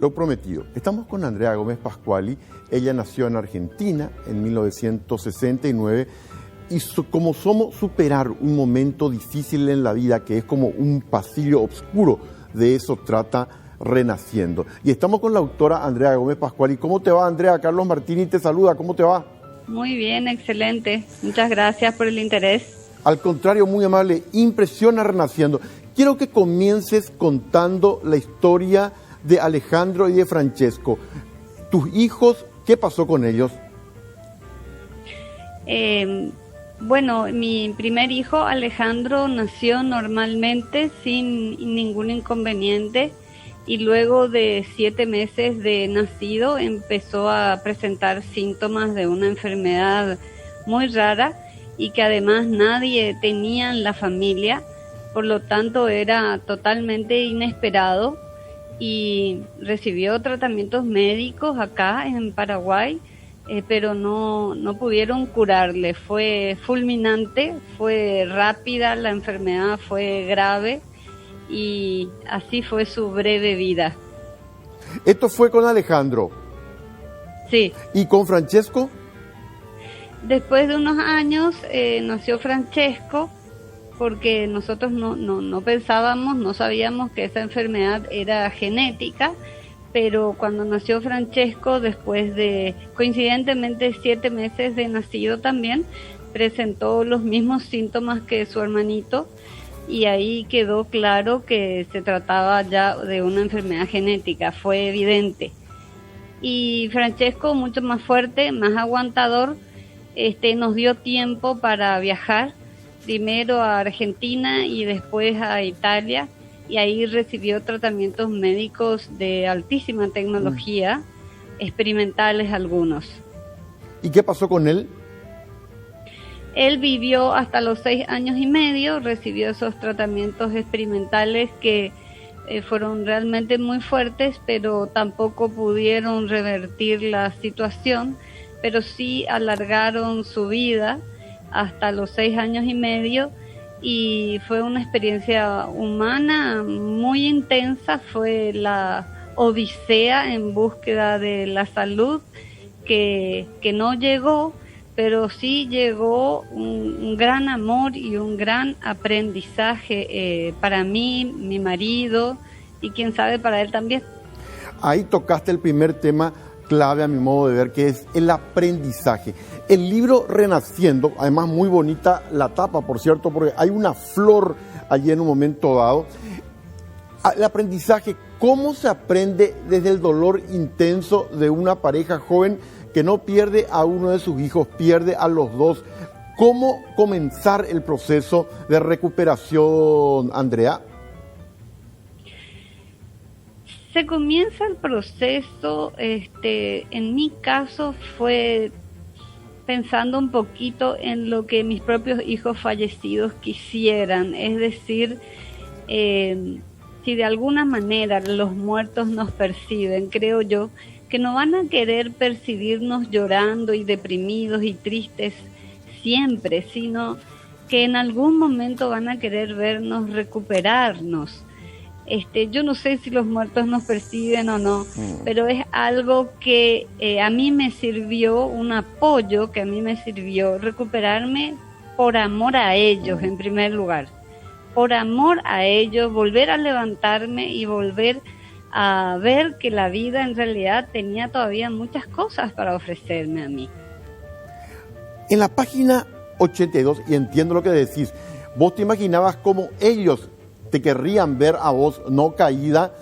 Lo prometido. Estamos con Andrea Gómez Pascuali. Ella nació en Argentina en 1969 y como somos superar un momento difícil en la vida que es como un pasillo oscuro, de eso trata Renaciendo. Y estamos con la autora Andrea Gómez Pascuali. ¿Cómo te va, Andrea? Carlos Martini te saluda. ¿Cómo te va? Muy bien, excelente. Muchas gracias por el interés. Al contrario, muy amable. Impresiona Renaciendo. Quiero que comiences contando la historia de Alejandro y de Francesco. Tus hijos, ¿qué pasó con ellos? Bueno, mi primer hijo, Alejandro, nació normalmente sin ningún inconveniente y luego de 7 meses de nacido empezó a presentar síntomas de una enfermedad muy rara y que además nadie tenía en la familia, por lo tanto era totalmente inesperado y recibió tratamientos médicos acá en Paraguay, pero no pudieron curarle. Fue fulminante, fue rápida, la enfermedad fue grave y así fue su breve vida. Esto fue con Alejandro. Sí. ¿Y con Francesco? Después de unos años nació Francesco, porque nosotros no pensábamos, no sabíamos que esa enfermedad era genética, pero cuando nació Francesco, después de coincidentemente 7 meses de nacido también, presentó los mismos síntomas que su hermanito y ahí quedó claro que se trataba ya de una enfermedad genética, fue evidente. Y Francesco, mucho más fuerte, más aguantador, nos dio tiempo para viajar, primero a Argentina y después a Italia, y ahí recibió tratamientos médicos de altísima tecnología, experimentales algunos. ¿Y qué pasó con él? Él vivió hasta los 6 años y medio, recibió esos tratamientos experimentales que fueron realmente muy fuertes, pero tampoco pudieron revertir la situación, pero sí alargaron su vida hasta los 6 años y medio, y fue una experiencia humana muy intensa, fue la odisea en búsqueda de la salud que no llegó, pero sí llegó un gran amor y un gran aprendizaje para mí, mi marido y quién sabe para él también. Ahí tocaste el primer tema clave a mi modo de ver, que es el aprendizaje. El libro Renaciendo, además muy bonita la tapa, por cierto, porque hay una flor allí en un momento dado. El aprendizaje, ¿cómo se aprende desde el dolor intenso de una pareja joven que no pierde a uno de sus hijos, pierde a los dos? ¿Cómo comenzar el proceso de recuperación, Andrea? Se comienza el proceso, en mi caso fue pensando un poquito en lo que mis propios hijos fallecidos quisieran, es decir, si de alguna manera los muertos nos perciben, creo yo, que no van a querer percibirnos llorando y deprimidos y tristes siempre, sino que en algún momento van a querer vernos recuperarnos. Yo no sé si los muertos nos perciben o no, pero es algo que a mí me sirvió, un apoyo que a mí me sirvió recuperarme por amor a ellos en primer lugar, por amor a ellos, volver a levantarme y volver a ver que la vida en realidad tenía todavía muchas cosas para ofrecerme a mí. En la página 82, y entiendo lo que decís, vos te imaginabas cómo ellos te querrían ver a vos no caída,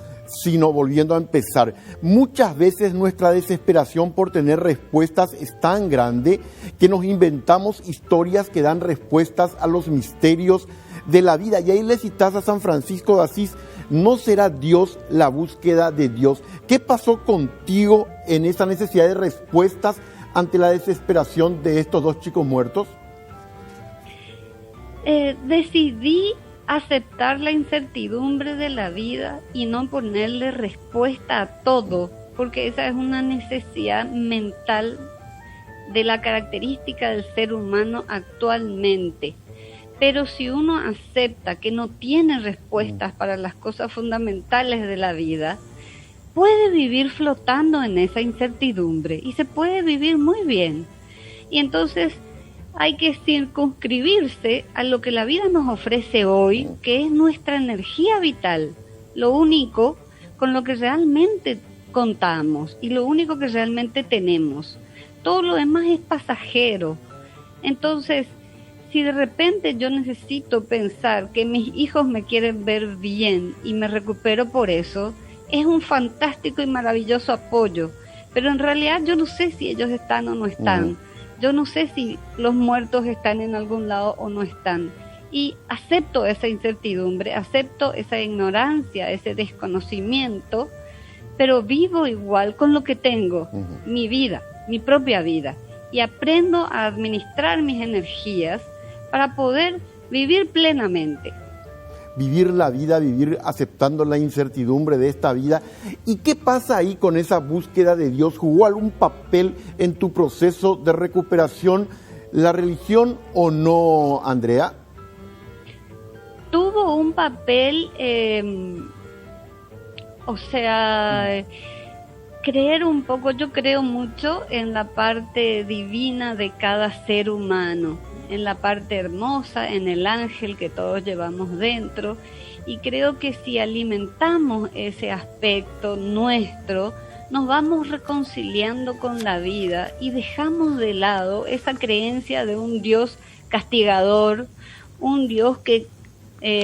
sino volviendo a empezar. Muchas veces nuestra desesperación por tener respuestas es tan grande que nos inventamos historias que dan respuestas a los misterios de la vida. Y ahí le citas a San Francisco de Asís: ¿no será Dios la búsqueda de Dios? ¿Qué pasó contigo en esa necesidad de respuestas ante la desesperación de estos 2 chicos muertos? Decidí aceptar la incertidumbre de la vida y no ponerle respuesta a todo, porque esa es una necesidad mental de la característica del ser humano actualmente. Pero si uno acepta que no tiene respuestas para las cosas fundamentales de la vida, puede vivir flotando en esa incertidumbre y se puede vivir muy bien. Y entonces hay que circunscribirse a lo que la vida nos ofrece hoy, que es nuestra energía vital, lo único con lo que realmente contamos y lo único que realmente tenemos. Todo lo demás es pasajero. Entonces, si de repente yo necesito pensar que mis hijos me quieren ver bien y me recupero por eso, es un fantástico y maravilloso apoyo. Pero en realidad yo no sé si ellos están o no están. Yo no sé si los muertos están en algún lado o no están. Y acepto esa incertidumbre, acepto esa ignorancia, ese desconocimiento, pero vivo igual con lo que tengo, mi vida, mi propia vida. Y aprendo a administrar mis energías para poder vivir plenamente. Vivir la vida, vivir aceptando la incertidumbre de esta vida. ¿Y qué pasa ahí con esa búsqueda de Dios? ¿Jugó algún papel en tu proceso de recuperación la religión o no, Andrea? Tuvo un papel, creer un poco, yo creo mucho en la parte divina de cada ser humano, en la parte hermosa, en el ángel que todos llevamos dentro, y creo que si alimentamos ese aspecto nuestro, nos vamos reconciliando con la vida y dejamos de lado esa creencia de un Dios castigador, un Dios que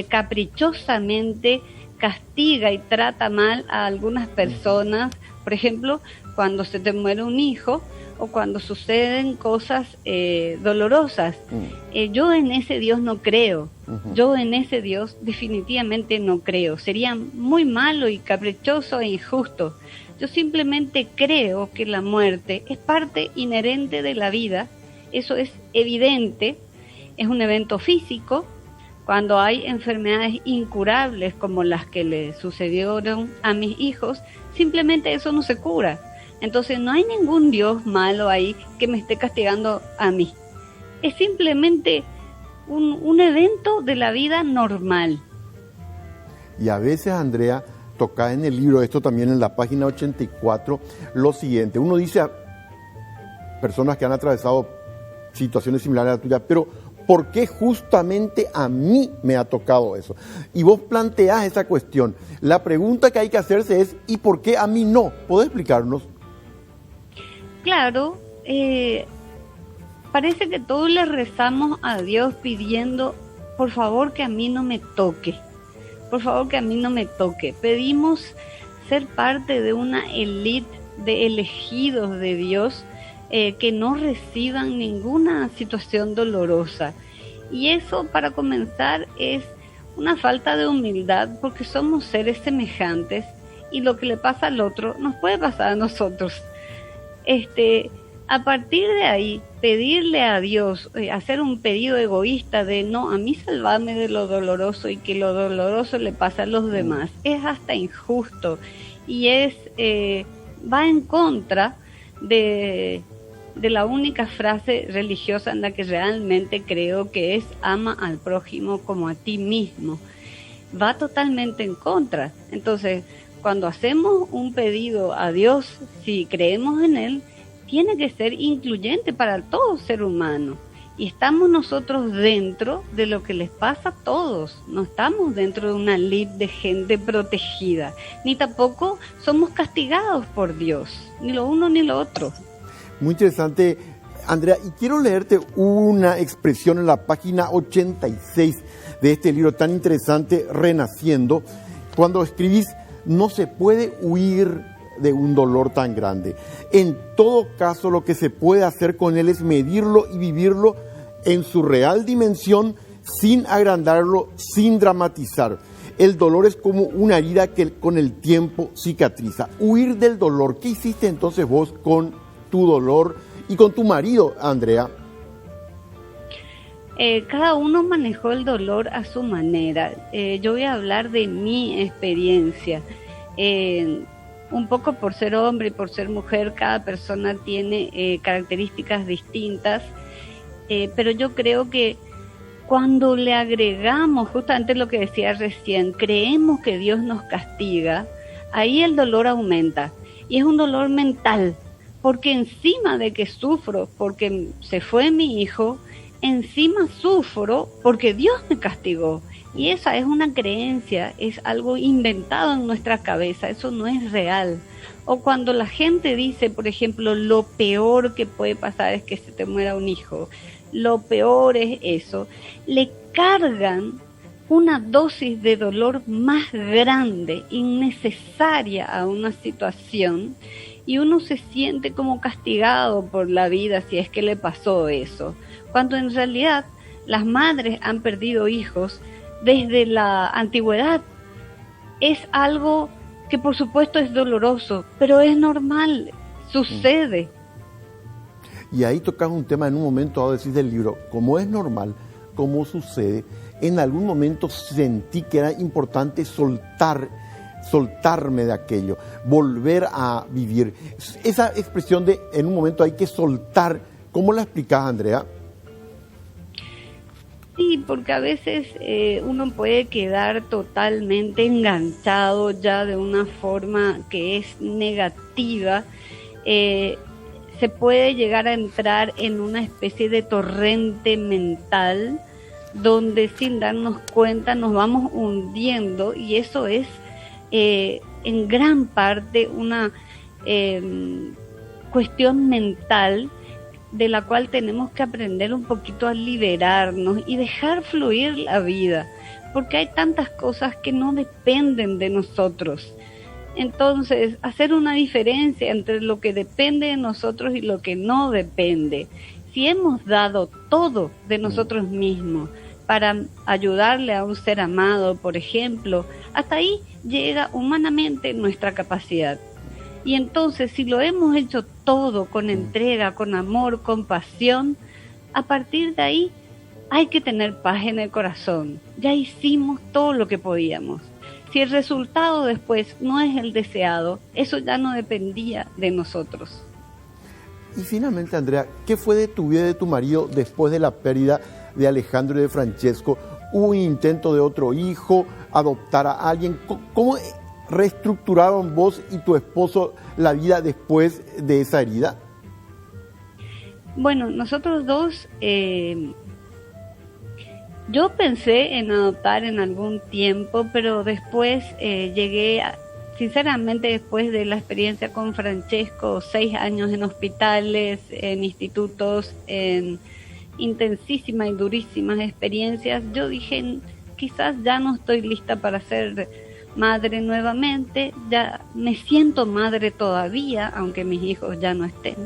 caprichosamente castiga y trata mal a algunas personas. Por ejemplo, cuando se te muere un hijo o cuando suceden cosas dolorosas. Yo en ese Dios no creo. Yo en ese Dios definitivamente no creo. Sería muy malo y caprichoso e injusto. Yo simplemente creo que la muerte es parte inherente de la vida. Eso es evidente. Es un evento físico. Cuando hay enfermedades incurables como las que le sucedieron a mis hijos, simplemente eso no se cura. Entonces no hay ningún Dios malo ahí que me esté castigando a mí. Es simplemente un evento de la vida normal. Y a veces, Andrea, toca en el libro, esto también en la página 84, lo siguiente. Uno dice a personas que han atravesado situaciones similares a la tuya, pero ¿por qué justamente a mí me ha tocado eso? Y vos planteás esa cuestión. La pregunta que hay que hacerse es, ¿y por qué a mí no? ¿Podés explicarnos? Claro, parece que todos le rezamos a Dios pidiendo, por favor que a mí no me toque, por favor que a mí no me toque. Pedimos ser parte de una élite de elegidos de Dios, que no reciban ninguna situación dolorosa. Y eso, para comenzar, es una falta de humildad, porque somos seres semejantes y lo que le pasa al otro nos puede pasar a nosotros. A partir de ahí, pedirle a Dios, hacer un pedido egoísta de no, a mí salvame de lo doloroso y que lo doloroso le pasa a los demás, es hasta injusto y va en contra de la única frase religiosa en la que realmente creo, que es ama al prójimo como a ti mismo. Va totalmente en contra. Entonces, cuando hacemos un pedido a Dios, si creemos en Él, tiene que ser incluyente para todo ser humano. Y estamos nosotros dentro de lo que les pasa a todos. No estamos dentro de una elite de gente protegida. Ni tampoco somos castigados por Dios. Ni lo uno ni lo otro. Muy interesante, Andrea. Y quiero leerte una expresión en la página 86 de este libro tan interesante, Renaciendo, cuando escribís: no se puede huir de un dolor tan grande. En todo caso, lo que se puede hacer con él es medirlo y vivirlo en su real dimensión, sin agrandarlo, sin dramatizar. El dolor es como una herida que con el tiempo cicatriza. Huir del dolor. ¿Qué hiciste entonces vos con tu dolor y con tu marido, Andrea? Cada uno manejó el dolor a su manera. Yo voy a hablar de mi experiencia. Un poco por ser hombre y por ser mujer, cada persona tiene características distintas, pero yo creo que cuando le agregamos justamente lo que decía recién, creemos que Dios nos castiga, ahí el dolor aumenta. Y es un dolor mental, porque encima de que sufro porque se fue mi hijo, encima sufro porque Dios me castigó. Y esa es una creencia, es algo inventado en nuestra cabeza, eso no es real. O cuando la gente dice, por ejemplo, lo peor que puede pasar es que se te muera un hijo, lo peor es eso, le cargan una dosis de dolor más grande, innecesaria a una situación, y uno se siente como castigado por la vida si es que le pasó eso, cuando en realidad las madres han perdido hijos desde la antigüedad. Es algo que por supuesto es doloroso, pero es normal, sucede. Y ahí tocas un tema en un momento dado, decís del libro, como es normal, como sucede, en algún momento sentí que era importante soltarme de aquello, volver a vivir. Esa expresión de en un momento hay que soltar, ¿cómo la explicás, Andrea? Sí, porque a veces uno puede quedar totalmente enganchado ya de una forma que es negativa. Se puede llegar a entrar en una especie de torrente mental donde sin darnos cuenta nos vamos hundiendo, y eso es en gran parte una cuestión mental de la cual tenemos que aprender un poquito a liberarnos y dejar fluir la vida, porque hay tantas cosas que no dependen de nosotros. Entonces, hacer una diferencia entre lo que depende de nosotros y lo que no depende. Si hemos dado todo de nosotros mismos para ayudarle a un ser amado, por ejemplo, hasta ahí llega humanamente nuestra capacidad. Y entonces, si lo hemos hecho todo con entrega, con amor, con pasión, a partir de ahí hay que tener paz en el corazón. Ya hicimos todo lo que podíamos. Si el resultado después no es el deseado, eso ya no dependía de nosotros. Y finalmente, Andrea, ¿qué fue de tu vida y de tu marido después de la pérdida de Alejandro y de Francesco? ¿Hubo un intento de otro hijo, adoptar a alguien? ¿Cómo reestructuraron vos y tu esposo la vida después de esa herida? Bueno, nosotros dos, yo pensé en adoptar en algún tiempo, pero después sinceramente después de la experiencia con Francesco, 6 años en hospitales, en institutos, en intensísimas y durísimas experiencias, yo dije, quizás ya no estoy lista para ser madre nuevamente, ya me siento madre todavía, aunque mis hijos ya no estén.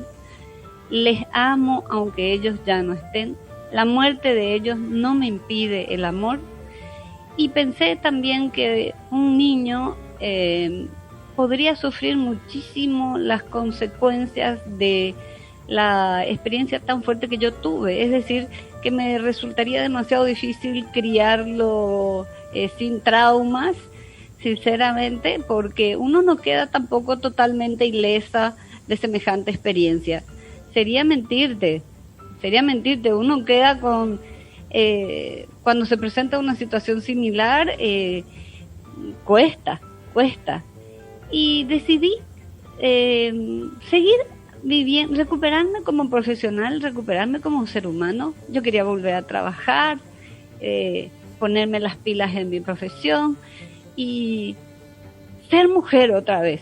Les amo aunque ellos ya no estén. La muerte de ellos no me impide el amor. Y pensé también que un niño podría sufrir muchísimo las consecuencias de la experiencia tan fuerte que yo tuve. Es decir, que me resultaría demasiado difícil criarlo sin traumas, sinceramente, porque uno no queda tampoco totalmente ilesa de semejante experiencia. Sería mentirte, uno queda con, cuando se presenta una situación similar, cuesta, y decidí seguir viviendo, recuperarme como profesional, recuperarme como ser humano. Yo quería volver a trabajar, ponerme las pilas en mi profesión y ser mujer otra vez.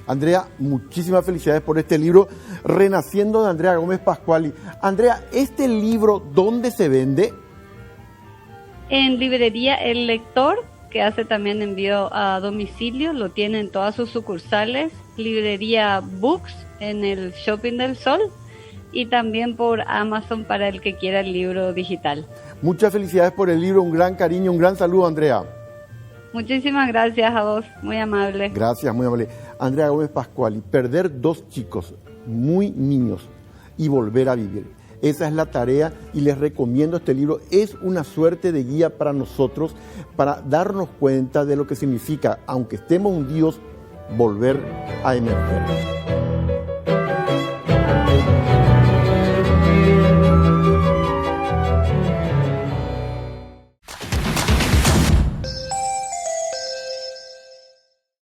Andrea, muchísimas felicidades por este libro, Renaciendo, de Andrea Gómez Pascuali. Andrea, ¿este libro dónde se vende? En librería El Lector, que hace también envío a domicilio, lo tiene en todas sus sucursales, librería Books en el Shopping del Sol, y también por Amazon para el que quiera el libro digital. Muchas felicidades por el libro, un gran cariño, un gran saludo, Andrea. Muchísimas gracias a vos, muy amable. Gracias, muy amable. Andrea Gómez Pascuali, perder 2 chicos muy niños y volver a vivir. Esa es la tarea y les recomiendo este libro. Es una suerte de guía para nosotros, para darnos cuenta de lo que significa, aunque estemos hundidos, volver a emerger.